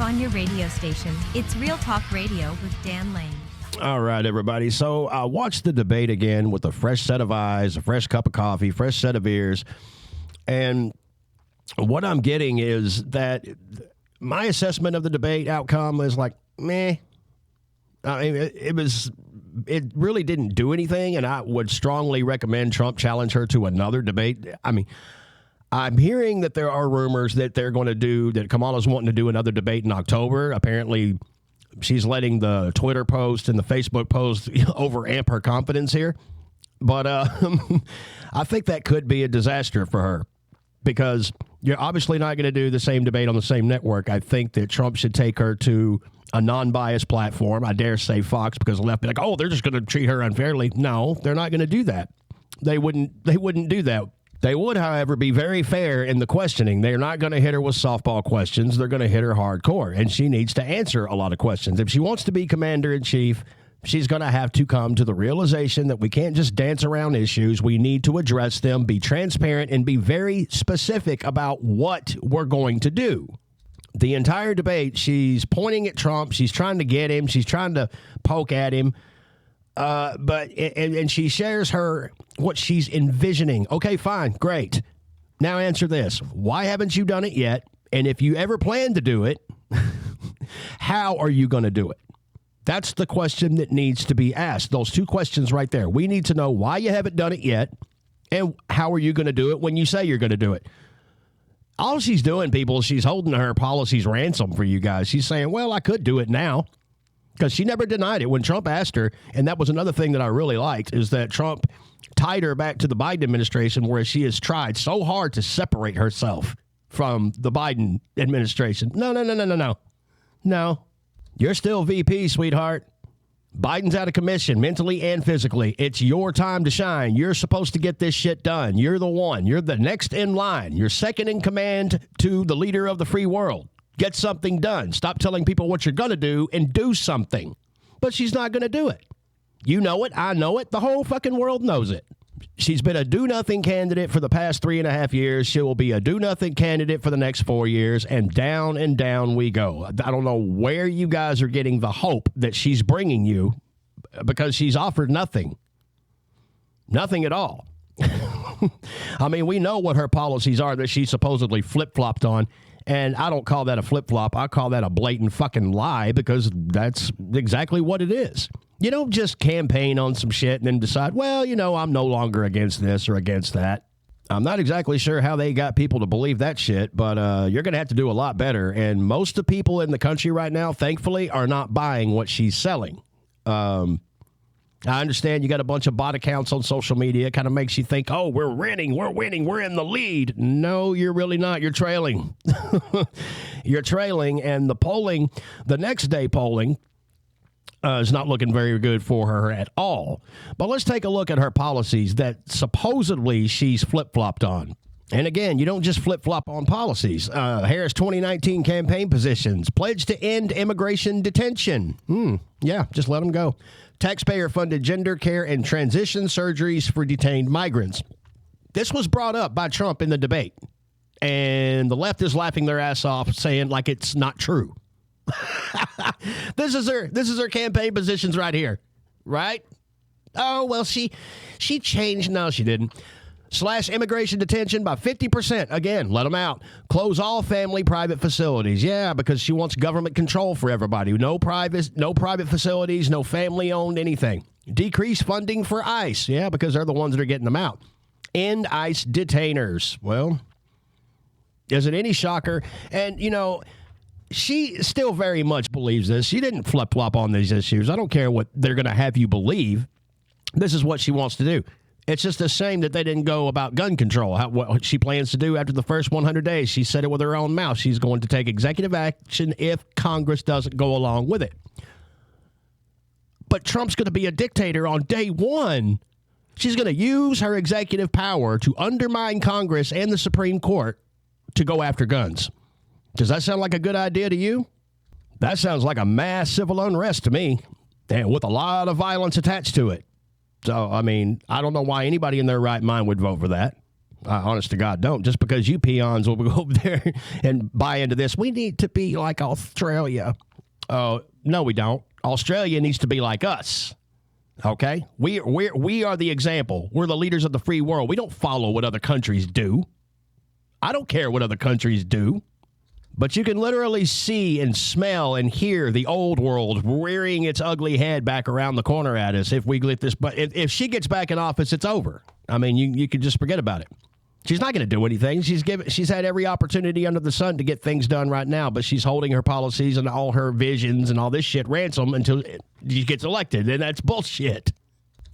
on your radio station. It's Real Talk Radio with Dan Lane. All right, everybody. So I watched the debate again with a fresh set of eyes, a fresh cup of coffee, fresh set of ears. And what I'm getting is that my assessment of the debate outcome is like, meh. I mean, it really didn't do anything, and I would strongly recommend Trump challenge her to another debate. I mean, I'm hearing that there are rumors that they're going to do, that Kamala's wanting to do another debate in October. Apparently, she's letting the Twitter post and the Facebook post overamp her confidence here. But I think that could be a disaster for her because you're obviously not going to do the same debate on the same network. I think that Trump should take her to a non-biased platform. I dare say Fox, because the left be like, oh, they're just going to treat her unfairly. No, they're not going to do that. They wouldn't do that. They would, however, be very fair in the questioning. They're not going to hit her with softball questions. They're going to hit her hardcore, and she needs to answer a lot of questions. If she wants to be commander-in-chief, she's going to have to come to the realization that we can't just dance around issues. We need to address them, be transparent, and be very specific about what we're going to do. The entire debate, she's pointing at Trump. She's trying to get him. She's trying to poke at him. But she shares what she's envisioning. Okay, fine, great. Now answer this. Why haven't you done it yet? And if you ever plan to do it, how are you going to do it? That's the question that needs to be asked. Those two questions right there. We need to know why you haven't done it yet, and how are you going to do it when you say you're going to do it? All she's doing, people, she's holding her policies ransom for you guys. She's saying, well, I could do it now. Because she never denied it when Trump asked her, and that was another thing that I really liked, is that Trump tied her back to the Biden administration, where she has tried so hard to separate herself from the Biden administration. No. You're still VP, sweetheart. Biden's out of commission, mentally and physically. It's your time to shine. You're supposed to get this shit done. You're the one. You're the next in line. You're second in command to the leader of the free world. Get something done. Stop telling people what you're going to do and do something. But she's not going to do it. You know it. I know it. The whole fucking world knows it. She's been a do-nothing candidate for the past 3.5 years. She will be a do-nothing candidate for the next 4 years, and down we go. I don't know where you guys are getting the hope that she's bringing you, because she's offered nothing. Nothing at all. I mean, we know what her policies are that she supposedly flip-flopped on. And I don't call that a flip-flop. I call that a blatant fucking lie, because that's exactly what it is. You don't just campaign on some shit and then decide, well, I'm no longer against this or against that. I'm not exactly sure how they got people to believe that shit, but you're going to have to do a lot better. And most of the people in the country right now, thankfully, are not buying what she's selling. I understand you got a bunch of bot accounts on social media. It kind of makes you think, oh, we're winning, we're in the lead. No, you're really not. You're trailing. You're trailing, and the next day polling is not looking very good for her at all. But let's take a look at her policies that supposedly she's flip-flopped on. And again, you don't just flip-flop on policies. Harris 2019 campaign positions. Pledge to end immigration detention. Yeah, just let them go. Taxpayer-funded gender care and transition surgeries for detained migrants. This was brought up by Trump in the debate. And the left is laughing their ass off, saying like it's not true. This is her campaign positions right here. Right? Oh, well, she changed. No, she didn't. Slash immigration detention by 50%. Again, let them out. Close all family private facilities. Yeah, because she wants government control for everybody. No private facilities, no family-owned anything. Decrease funding for ICE. Yeah, because they're the ones that are getting them out. End ICE detainers. Well, is it any shocker? And, she still very much believes this. She didn't flip-flop on these issues. I don't care what they're going to have you believe. This is what she wants to do. It's just a shame that they didn't go about gun control, what she plans to do after the first 100 days. She said it with her own mouth. She's going to take executive action if Congress doesn't go along with it. But Trump's going to be a dictator on day one. She's going to use her executive power to undermine Congress and the Supreme Court to go after guns. Does that sound like a good idea to you? That sounds like a mass civil unrest to me, and with a lot of violence attached to it. So, I mean, I don't know why anybody in their right mind would vote for that. Honest to God, don't. Just because you peons will go over there and buy into this. We need to be like Australia. Oh, no, we don't. Australia needs to be like us. Okay? We are the example. We're the leaders of the free world. We don't follow what other countries do. I don't care what other countries do. But you can literally see and smell and hear the old world rearing its ugly head back around the corner at us if we get this. But if she gets back in office, it's over. I mean, you can just forget about it. She's not going to do anything. She's had every opportunity under the sun to get things done right now, but she's holding her policies and all her visions and all this shit ransom until she gets elected, and that's bullshit.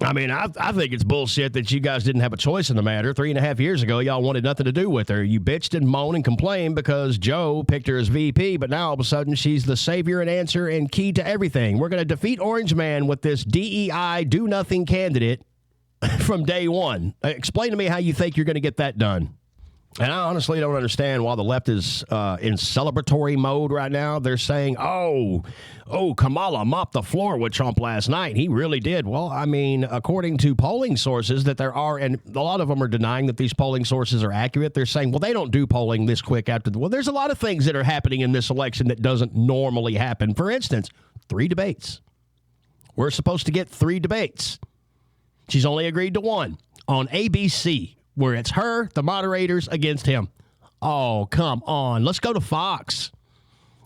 I mean, I think it's bullshit that you guys didn't have a choice in the matter. 3.5 years ago, y'all wanted nothing to do with her. You bitched and moaned and complained because Joe picked her as VP, but now all of a sudden she's the savior and answer and key to everything. We're going to defeat Orange Man with this DEI do-nothing candidate from day one. Explain to me how you think you're going to get that done. And I honestly don't understand why the left is in celebratory mode right now. They're saying, oh, Kamala mopped the floor with Trump last night. He really did. Well, I mean, according to polling sources that there are, and a lot of them are denying that these polling sources are accurate. They're saying, well, they don't do polling this quick after well, there's a lot of things that are happening in this election that doesn't normally happen. For instance, 3 debates. We're supposed to get 3 debates. She's only agreed to 1 on ABC, where it's her, the moderators, against him. Oh, come on. Let's go to Fox.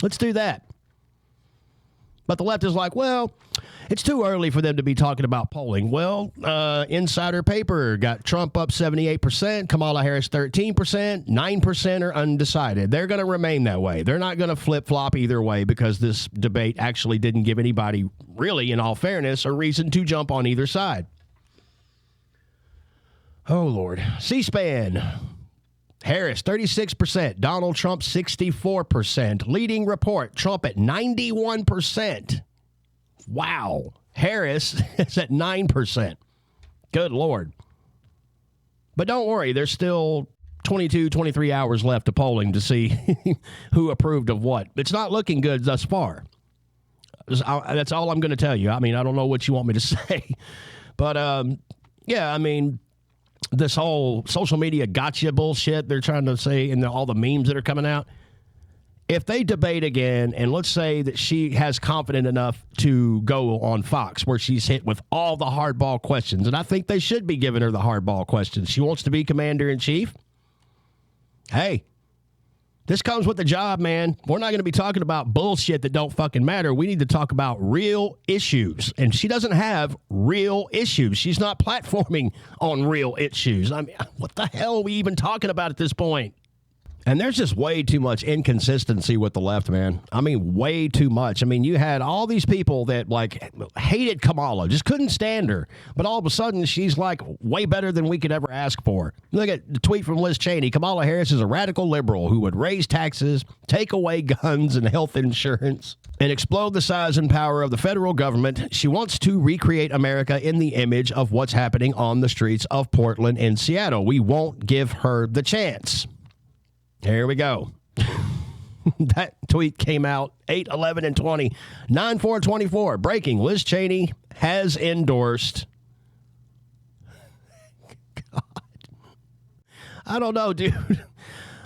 Let's do that. But the left is like, well, it's too early for them to be talking about polling. Well, Insider Paper got Trump up 78%, Kamala Harris 13%, 9% are undecided. They're going to remain that way. They're not going to flip-flop either way because this debate actually didn't give anybody, really, in all fairness, a reason to jump on either side. Oh, Lord. C-SPAN. Harris, 36%. Donald Trump, 64%. Leading report, Trump at 91%. Wow. Harris is at 9%. Good Lord. But don't worry, there's still 22, 23 hours left of polling to see who approved of what. It's not looking good thus far. That's all I'm going to tell you. I mean, I don't know what you want me to say. But, yeah, I mean, this whole social media gotcha bullshit they're trying to say and all the memes that are coming out. If they debate again, and let's say that she has confidence enough to go on Fox where she's hit with all the hardball questions, and I think they should be giving her the hardball questions. She wants to be commander-in-chief. Hey, this comes with the job, man. We're not going to be talking about bullshit that don't fucking matter. We need to talk about real issues. And she doesn't have real issues. She's not platforming on real issues. I mean, what the hell are we even talking about at this point? And there's just way too much inconsistency with the left, man. I mean, way too much. I mean, you had all these people that, like, hated Kamala, just couldn't stand her. But all of a sudden, she's, like, way better than we could ever ask for. Look at the tweet from Liz Cheney. Kamala Harris is a radical liberal who would raise taxes, take away guns and health insurance, and explode the size and power of the federal government. She wants to recreate America in the image of what's happening on the streets of Portland and Seattle. We won't give her the chance. Here we go. That tweet came out 8/11/20, 9/4/24. Breaking: Liz Cheney has endorsed. God, I don't know, dude.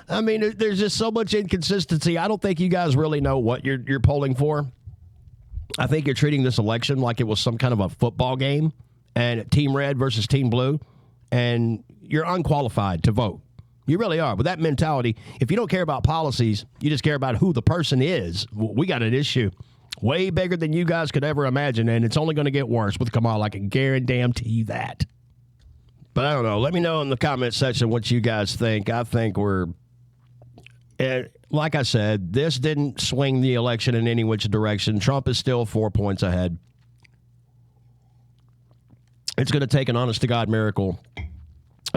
I mean, there's just so much inconsistency. I don't think you guys really know what you're polling for. I think you're treating this election like it was some kind of a football game, and Team Red versus Team Blue, and you're unqualified to vote. You really are. With that mentality, if you don't care about policies, you just care about who the person is, we got an issue way bigger than you guys could ever imagine, and it's only going to get worse with Kamala. I can guarantee that. But I don't know. Let me know in the comment section what you guys think. I think we're... like I said, this didn't swing the election in any which direction. Trump is still 4 points ahead. It's going to take an honest-to-God miracle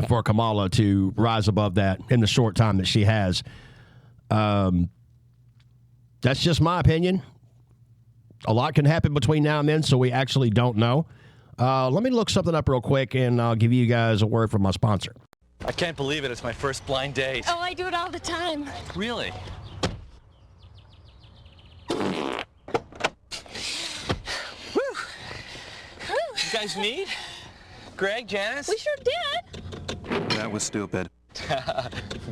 for Kamala to rise above that in the short time that she has. That's just my opinion. A lot can happen between now and then, so we actually don't know. Let me look something up real quick, and I'll give you guys a word from my sponsor. I can't believe it. It's my first blind date. Oh, I do it all the time. Really? Woo! You guys meet? Greg, Janice? We sure did. That was stupid.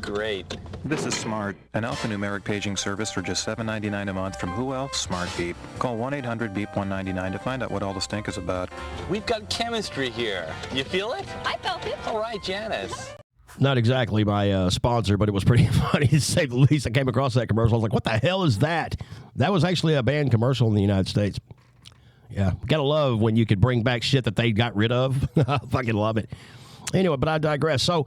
Great. This is Smart, an alphanumeric paging service for just $7.99 a month from who else? Smart Beep. Call 1-800-BEEP-199 to find out what all the stink is about. We've got chemistry here. You feel it? I felt it. All right, Janice. Not exactly my sponsor, but it was pretty funny to say the least. I came across that commercial. I was like, what the hell is that? That was actually a banned commercial in the United States. Yeah, gotta love when you could bring back shit that they got rid of. I fucking love it. Anyway, but I digress. So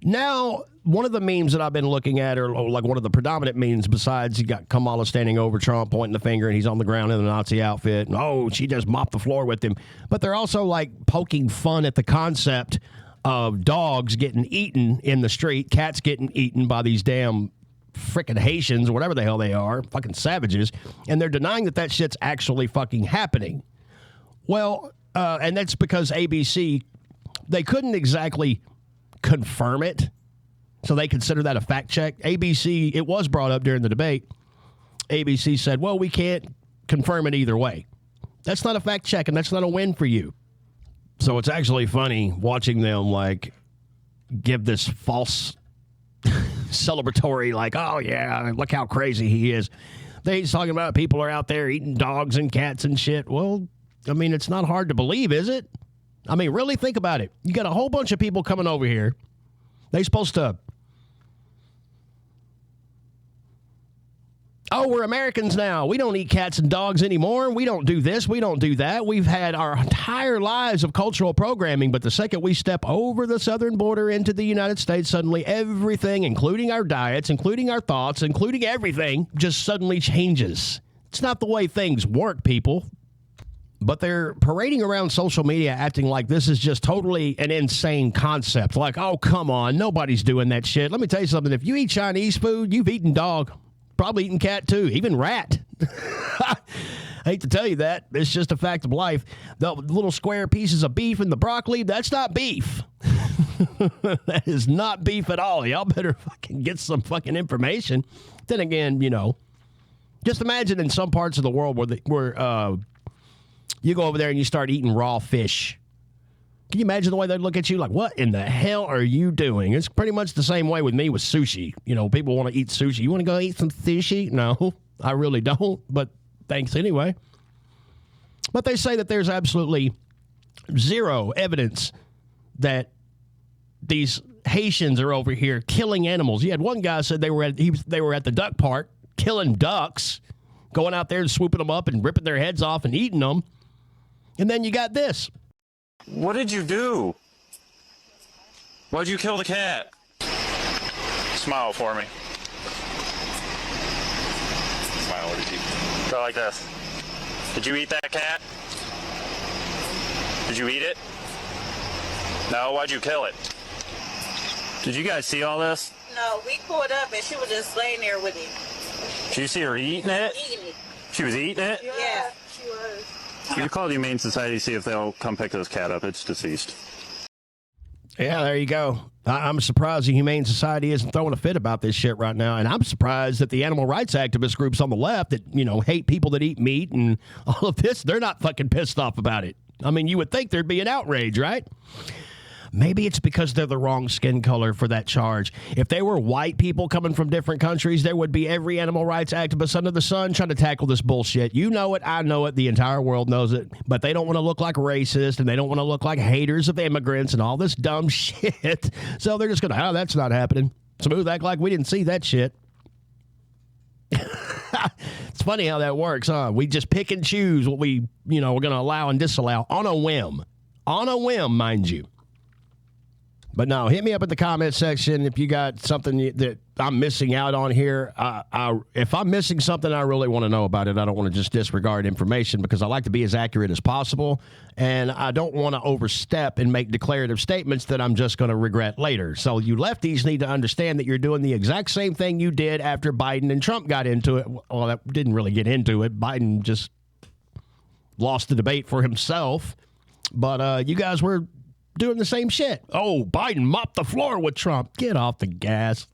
now one of the memes that I've been looking at, or like one of the predominant memes besides you got Kamala standing over Trump pointing the finger and he's on the ground in a Nazi outfit. And, oh, she just mopped the floor with him. But they're also like poking fun at the concept of dogs getting eaten in the street, cats getting eaten by these damn freaking Haitians, or whatever the hell they are, fucking savages, and they're denying that that shit's actually fucking happening. Well, and that's because ABC, they couldn't exactly confirm it, so they consider that a fact check. ABC, it was brought up during the debate. ABC said, well, we can't confirm it either way. That's not a fact check, and that's not a win for you. So it's actually funny watching them, like, give this false celebratory, like, oh, yeah, look how crazy he is. He's talking about people are out there eating dogs and cats and shit. Well, I mean, it's not hard to believe, is it? I mean, really think about it. You got a whole bunch of people coming over here. They're supposed to, oh, we're Americans now. We don't eat cats and dogs anymore. We don't do this. We don't do that. We've had our entire lives of cultural programming, but the second we step over the southern border into the United States, suddenly everything, including our diets, including our thoughts, including everything, just suddenly changes. It's not the way things work, people. But they're parading around social media acting like this is just totally an insane concept. Like, oh, come on, nobody's doing that shit. Let me tell you something. If you eat Chinese food, you've eaten dog. Probably eaten cat, too. Even rat. I hate to tell you that. It's just a fact of life. The little square pieces of beef in the broccoli, that's not beef. That is not beef at all. Y'all better fucking get some fucking information. Then again, you know, just imagine in some parts of the world where you go over there and you start eating raw fish. Can you imagine the way they'd look at you like, what in the hell are you doing? It's pretty much the same way with me with sushi. You know, people want to eat sushi. You want to go eat some sushi? No, I really don't, but thanks anyway. But they say that there's absolutely zero evidence that these Haitians are over here killing animals. You had one guy said they were at the duck park killing ducks, going out there and swooping them up and ripping their heads off and eating them. And then you got this. What did you do? Why'd you kill the cat? Smile for me. Smile, what did you? Go like this. Did you eat that cat? Did you eat it? No, why'd you kill it? Did you guys see all this? No, we pulled up and she was just laying there with him. Did you see her eating it? Eating it. She was eating it? Yeah, she was. You call the Humane Society to see if they'll come pick this cat up. It's deceased. Yeah, there you go. I'm surprised the Humane Society isn't throwing a fit about this shit right now. And I'm surprised that the animal rights activist groups on the left that, you know, hate people that eat meat and all of this, they're not fucking pissed off about it. I mean, you would think there'd be an outrage, right? Maybe it's because they're the wrong skin color for that charge. If they were white people coming from different countries, there would be every animal rights activist under the sun trying to tackle this bullshit. You know it, I know it, the entire world knows it, but they don't want to look like racist and they don't want to look like haters of immigrants and all this dumb shit. So they're just going to, oh, that's not happening. Smooth act like we didn't see that shit. It's funny how that works, huh? We just pick and choose what we're going to allow and disallow on a whim. On a whim, mind you. But no, hit me up in the comment section if you got something that I'm missing out on here. If I'm missing something, I really want to know about it. I don't want to just disregard information because I like to be as accurate as possible. And I don't want to overstep and make declarative statements that I'm just going to regret later. So you lefties need to understand that you're doing the exact same thing you did after Biden and Trump got into it. Well, that didn't really get into it. Biden just lost the debate for himself. But you guys were doing the same shit. Oh, Biden mopped the floor with Trump. Get off the gas.